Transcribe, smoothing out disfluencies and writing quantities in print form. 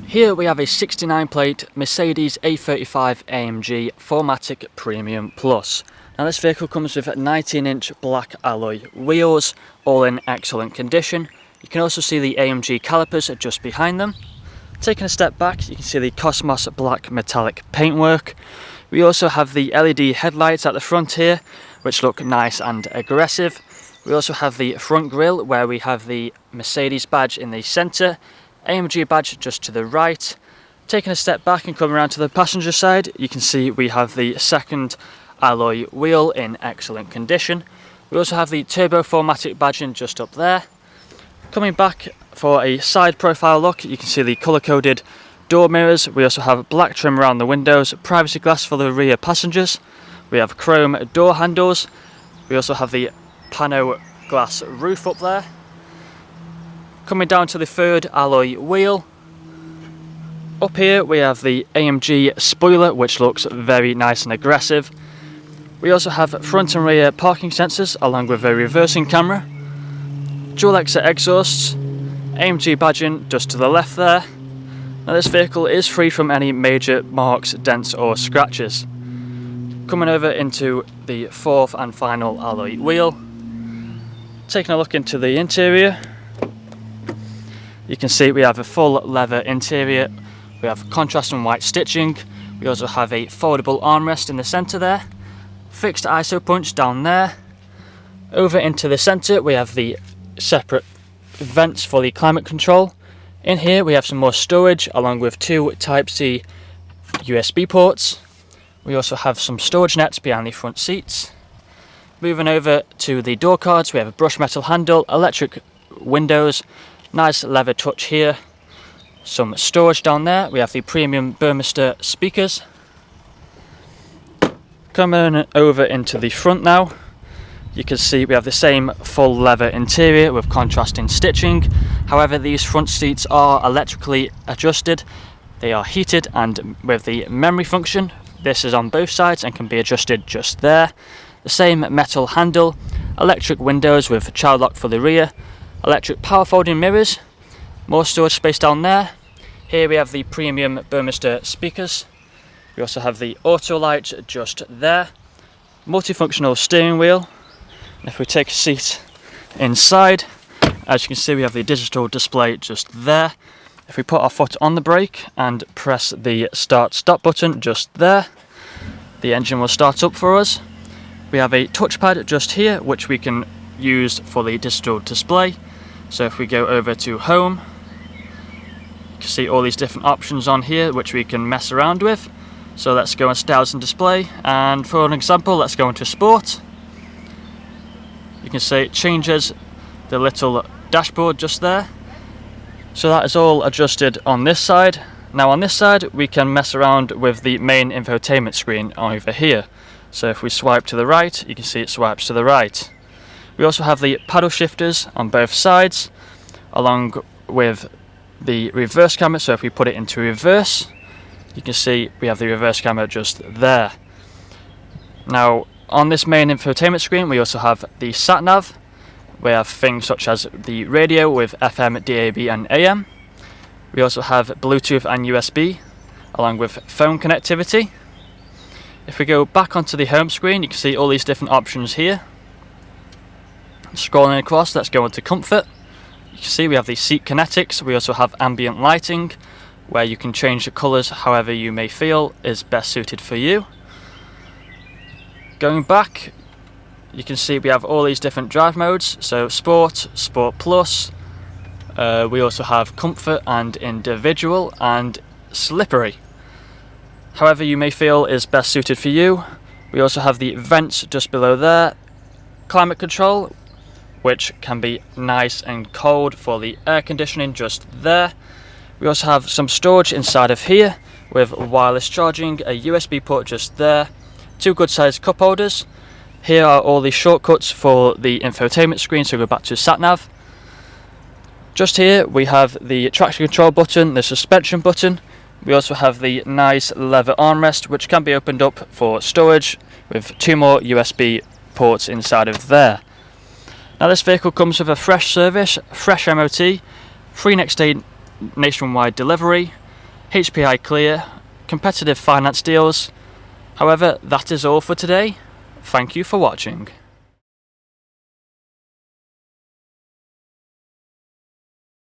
Here we have a 69 plate Mercedes A35 AMG 4MATIC Premium Plus. Now this vehicle comes with 19-inch black alloy wheels, all in excellent condition. You can also see the AMG calipers just behind them. Taking a step back, you can see the Cosmos black metallic paintwork. We also have the LED headlights at the front here, which look nice and aggressive. We also have the front grille where we have the Mercedes badge in the centre, AMG badge just to the right. Taking a step back and coming around to the passenger side, you can see we have the second alloy wheel in excellent condition. We also have the Turbo 4MATIC badging just up there. Coming back for a side profile look, you can see the colour-coded door mirrors. We also have black trim around the windows, privacy glass for the rear passengers. We have chrome door handles. We also have the pano glass roof up there. Coming down to the third alloy wheel. Up here we have the AMG spoiler, which looks very nice and aggressive. We also have front and rear parking sensors along with a reversing camera. Dual exit exhausts. AMG badging just to the left there. Now this vehicle is free from any major marks, dents or scratches. Coming over into the fourth and final alloy wheel. Taking a look into the interior. You can see we have a full leather interior. We have contrasting white stitching. We also have a foldable armrest in the centre there. Fixed ISO punch down there. Over into the centre we have the separate vents for the climate control. In here we have some more storage along with two Type-C USB ports. We also have some storage nets behind the front seats. Moving over to the door cards, we have a brushed metal handle, electric windows, nice leather touch here. Some storage down there. We have the premium Burmester speakers. Coming over into the front now, you can see we have the same full leather interior with contrasting stitching. However, these front seats are electrically adjusted. They are heated and with the memory function. This is on both sides and can be adjusted just there. The same metal handle, electric windows with child lock for the rear, electric power folding mirrors, more storage space down there. Here we have the premium Burmester speakers. We also have the auto lights just there. Multifunctional steering wheel. If we take a seat inside, as you can see we have the digital display just there. If we put our foot on the brake and press the start stop button just there, the engine will start up for us. We have a touchpad just here which we can use for the digital display. So if we go over to home, you can see all these different options on here which we can mess around with. So let's go on styles and display, and for an example let's go into sport. You can see it changes the little dashboard just there. So that is all adjusted on this side. Now on this side we can mess around with the main infotainment screen over here. So if we swipe to the right, you can see it swipes to the right. We also have the paddle shifters on both sides, along with the reverse camera. So if we put it into reverse, you can see we have the reverse camera just there. Now on this main infotainment screen we also have the sat nav. We have things such as the radio with FM, DAB and AM. We also have Bluetooth and USB along with phone connectivity. If we go back onto the home screen, you can see all these different options here. Scrolling across, let's go into comfort. You can see we have the seat kinetics. We also have ambient lighting where you can change the colours however you may feel is best suited for you. Going back, you can see we have all these different drive modes. So Sport, Sport Plus. We also have Comfort and Individual and Slippery. However you may feel is best suited for you. We also have the vents just below there. Climate control, which can be nice and cold for the air conditioning just there. We also have some storage inside of here with wireless charging, a USB port just there, two good sized cup holders. Here are all the shortcuts for the infotainment screen, so go back to sat nav. Just here we have the traction control button, the suspension button. We also have the nice leather armrest which can be opened up for storage with two more USB ports inside of there. Now this vehicle comes with a fresh service, fresh MOT, free next day nationwide delivery, HPI clear, competitive finance deals. However, that is all for today. Thank you for watching.